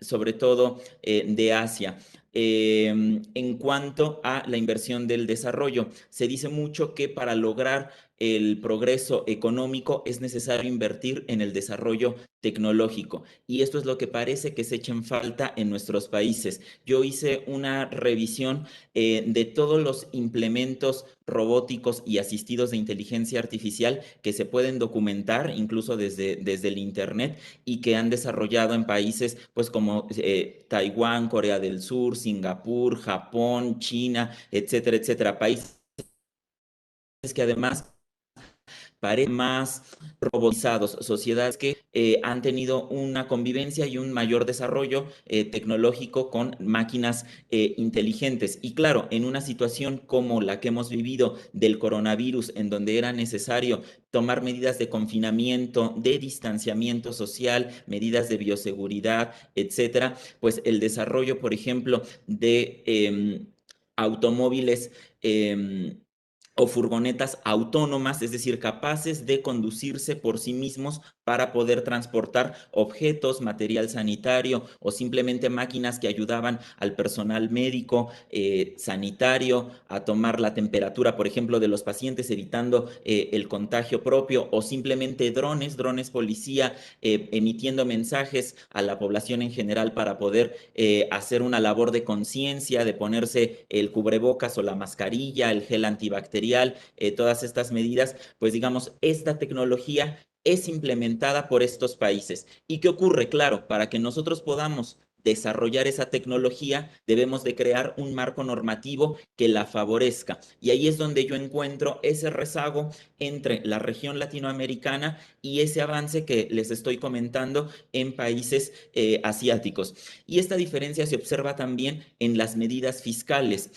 sobre todo de Asia. En cuanto a la inversión del desarrollo, se dice mucho que para lograr el progreso económico es necesario invertir en el desarrollo tecnológico y esto es lo que parece que se echa en falta en nuestros países. Yo hice una revisión de todos los implementos robóticos y asistidos de inteligencia artificial que se pueden documentar incluso desde el Internet y que han desarrollado en países pues como Taiwán, Corea del Sur, Singapur, Japón, China, etcétera, etcétera. Países que además parecen más robotizados, sociedades que han tenido una convivencia y un mayor desarrollo tecnológico con máquinas inteligentes. Y claro, en una situación como la que hemos vivido del coronavirus, en donde era necesario tomar medidas de confinamiento, de distanciamiento social, medidas de bioseguridad, etcétera, pues el desarrollo, por ejemplo, de automóviles o furgonetas autónomas, es decir, capaces de conducirse por sí mismos para poder transportar objetos, material sanitario o simplemente máquinas que ayudaban al personal médico, sanitario, a tomar la temperatura, por ejemplo, de los pacientes, evitando el contagio propio, o simplemente drones policía, emitiendo mensajes a la población en general para poder hacer una labor de conciencia, de ponerse el cubrebocas o la mascarilla, el gel antibacterial, todas estas medidas, pues digamos, esta tecnología es implementada por estos países. ¿Y qué ocurre? Claro, para que nosotros podamos desarrollar esa tecnología, debemos de crear un marco normativo que la favorezca. Y ahí es donde yo encuentro ese rezago entre la región latinoamericana y ese avance que les estoy comentando en países asiáticos. Y esta diferencia se observa también en las medidas fiscales.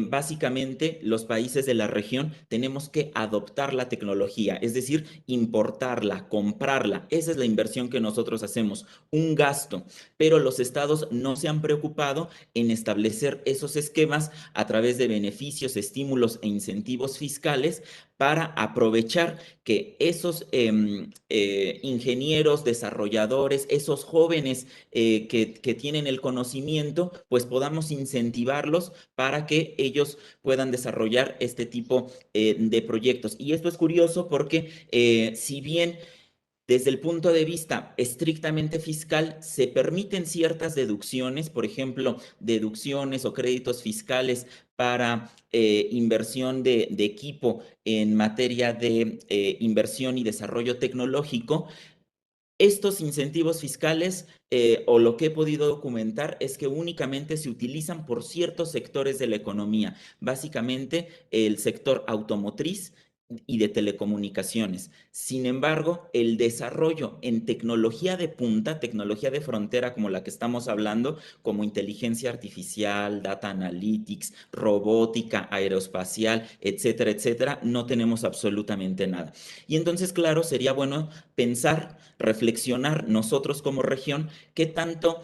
Básicamente, los países de la región tenemos que adoptar la tecnología, es decir, importarla, comprarla. Esa es la inversión que nosotros hacemos, un gasto, pero los estados no se han preocupado en establecer esos esquemas a través de beneficios, estímulos e incentivos fiscales para aprovechar que esos ingenieros, desarrolladores, esos jóvenes que tienen el conocimiento, pues podamos incentivarlos para que ellos puedan desarrollar este tipo de proyectos. Y esto es curioso porque si bien desde el punto de vista estrictamente fiscal, se permiten ciertas deducciones, por ejemplo, deducciones o créditos fiscales para inversión de equipo en materia de inversión y desarrollo tecnológico. Estos incentivos fiscales, o lo que he podido documentar, es que únicamente se utilizan por ciertos sectores de la economía, básicamente el sector automotriz y de telecomunicaciones. Sin embargo, el desarrollo en tecnología de punta, tecnología de frontera como la que estamos hablando, como inteligencia artificial, data analytics, robótica, aeroespacial, etcétera, etcétera, no tenemos absolutamente nada. Y entonces, claro, sería bueno pensar, reflexionar nosotros como región, qué tanto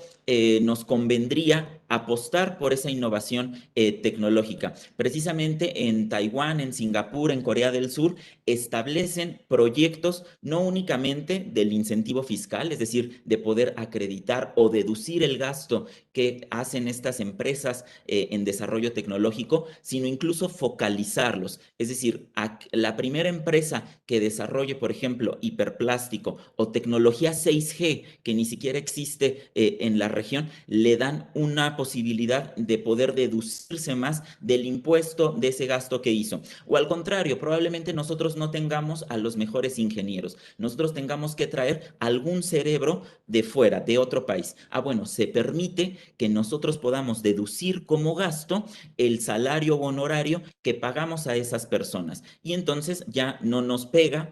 nos convendría apostar por esa innovación tecnológica. Precisamente en Taiwán, en Singapur, en Corea del Sur, establecen proyectos no únicamente del incentivo fiscal, es decir, de poder acreditar o deducir el gasto que hacen estas empresas en desarrollo tecnológico, sino incluso focalizarlos. Es decir, la primera empresa que desarrolle, por ejemplo, hiperplástico o tecnología 6G, que ni siquiera existe en la región, le dan una posibilidad de poder deducirse más del impuesto de ese gasto que hizo. O al contrario, probablemente nosotros no tengamos a los mejores ingenieros, nosotros tengamos que traer algún cerebro de fuera, de otro país. Bueno, se permite que nosotros podamos deducir como gasto el salario o honorario que pagamos a esas personas. Y entonces ya no nos pega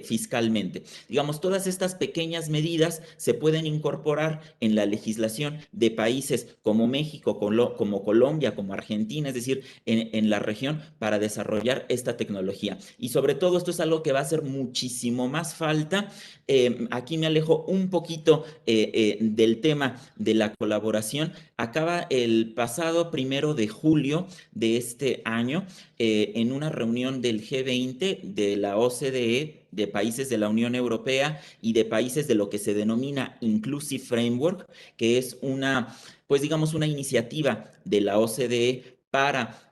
fiscalmente. Digamos, todas estas pequeñas medidas se pueden incorporar en la legislación de países como México, como Colombia, como Argentina, es decir, en la región para desarrollar esta tecnología. Y sobre todo esto es algo que va a hacer muchísimo más falta. Aquí me alejo un poquito del tema de la colaboración. Acaba el pasado 1 de julio de este año, en una reunión del G20 de la OCDE, de países de la Unión Europea y de países de lo que se denomina Inclusive Framework, que es pues digamos, una iniciativa de la OCDE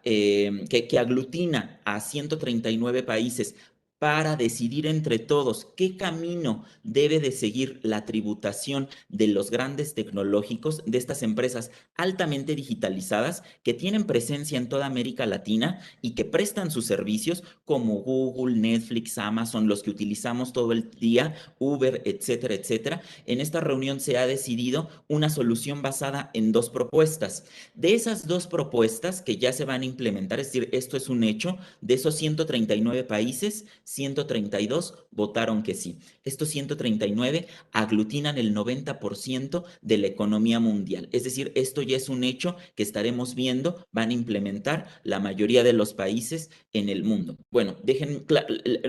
que aglutina a 139 países para decidir entre todos qué camino debe de seguir la tributación de los grandes tecnológicos, de estas empresas altamente digitalizadas que tienen presencia en toda América Latina y que prestan sus servicios como Google, Netflix, Amazon, los que utilizamos todo el día, Uber, etcétera, etcétera. En esta reunión se ha decidido una solución basada en 2 propuestas. De esas 2 propuestas que ya se van a implementar, es decir, esto es un hecho, de esos 139 países, 132 votaron que sí. Estos 139 aglutinan el 90% de la economía mundial. Es decir, esto ya es un hecho que estaremos viendo, van a implementar la mayoría de los países en el mundo. Bueno, dejen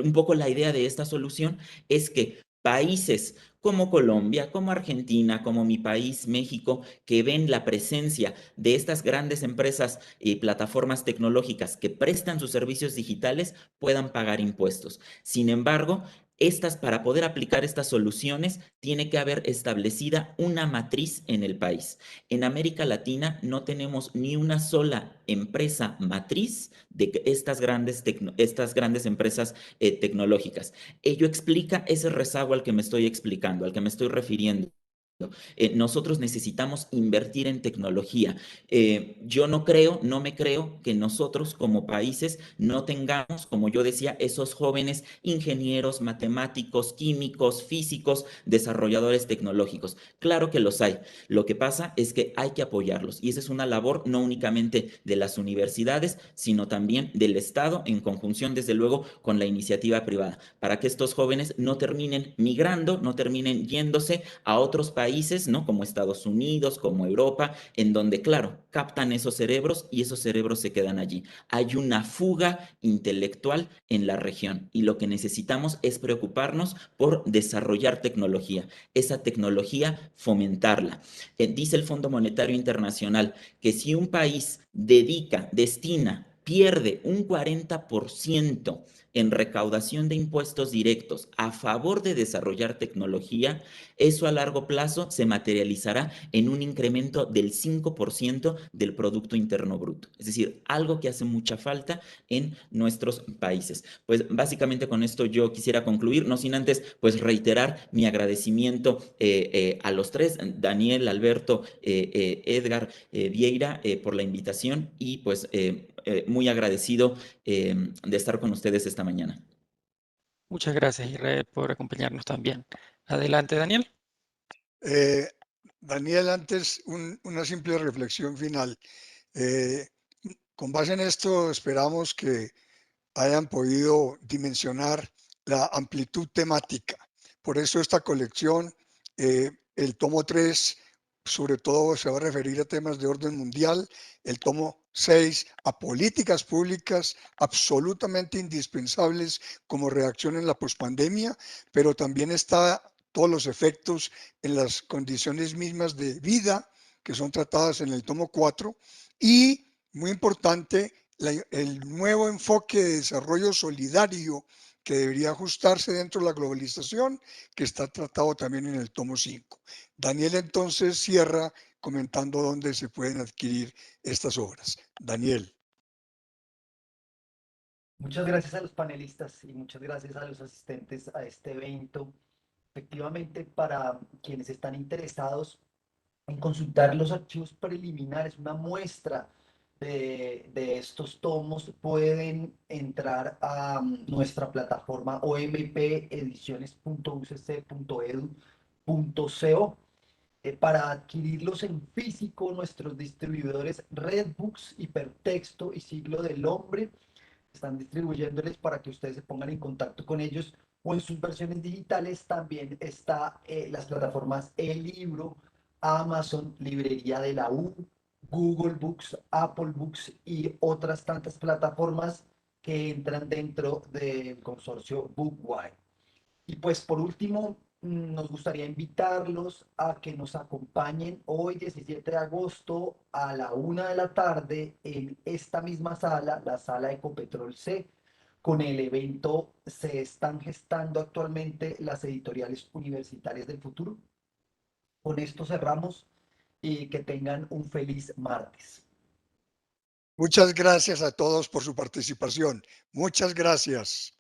un poco la idea de esta solución es que países como Colombia, como Argentina, como mi país, México, que ven la presencia de estas grandes empresas y plataformas tecnológicas que prestan sus servicios digitales, puedan pagar impuestos. Sin embargo, para poder aplicar estas soluciones, tiene que haber establecida una matriz en el país. En América Latina no tenemos ni una sola empresa matriz de estas grandes empresas tecnológicas. Ello explica ese rezago al que me estoy explicando, al que me estoy refiriendo. Nosotros necesitamos invertir en tecnología. Yo no me creo que nosotros como países no tengamos, como yo decía, esos jóvenes ingenieros, matemáticos, químicos, físicos, desarrolladores tecnológicos. Claro que los hay. Lo que pasa es que hay que apoyarlos y esa es una labor no únicamente de las universidades, sino también del Estado en conjunción, desde luego, con la iniciativa privada, para que estos jóvenes no terminen migrando, no terminen yéndose a otros países, ¿no? Como Estados Unidos, como Europa, en donde, claro, captan esos cerebros y esos cerebros se quedan allí. Hay una fuga intelectual en la región y lo que necesitamos es preocuparnos por desarrollar tecnología, esa tecnología fomentarla. Dice el Fondo Monetario Internacional que si un país pierde un 40% en recaudación de impuestos directos a favor de desarrollar tecnología, eso a largo plazo se materializará en un incremento del 5% del Producto Interno Bruto. Es decir, algo que hace mucha falta en nuestros países. Pues básicamente con esto yo quisiera concluir, no sin antes pues reiterar mi agradecimiento a los tres, Daniel, Alberto, Edgar, Vieira, por la invitación y pues muy agradecido de estar con ustedes esta mañana. Muchas gracias, Israel, por acompañarnos también. Adelante, Daniel. Daniel, antes una simple reflexión final. Con base en esto, esperamos que hayan podido dimensionar la amplitud temática. Por eso esta colección, el tomo 3, sobre todo se va a referir a temas de orden mundial, el tomo 6 a políticas públicas absolutamente indispensables como reacción en la pospandemia, pero también está todos los efectos en las condiciones mismas de vida que son tratadas en el tomo 4 y, muy importante, el nuevo enfoque de desarrollo solidario que debería ajustarse dentro de la globalización, que está tratado también en el tomo 5. Daniel entonces cierra comentando dónde se pueden adquirir estas obras. Daniel. Muchas gracias a los panelistas y muchas gracias a los asistentes a este evento. Efectivamente, para quienes están interesados en consultar los archivos preliminares, una muestra de estos tomos, pueden entrar a nuestra plataforma ompediciones.ucc.edu.co. Para adquirirlos en físico, nuestros distribuidores Redbooks, Hipertexto y Siglo del Hombre están distribuyéndoles para que ustedes se pongan en contacto con ellos, o en sus versiones digitales también está las plataformas eLibro, Amazon, Librería de la U, Google Books, Apple Books y otras tantas plataformas que entran dentro del consorcio Bookwire. Y pues por último, nos gustaría invitarlos a que nos acompañen hoy 17 de agosto a la 1 de la tarde en esta misma sala, la sala Ecopetrol C, con el evento Se están gestando actualmente las editoriales universitarias del futuro. Con esto cerramos y que tengan un feliz martes. Muchas gracias a todos por su participación. Muchas gracias.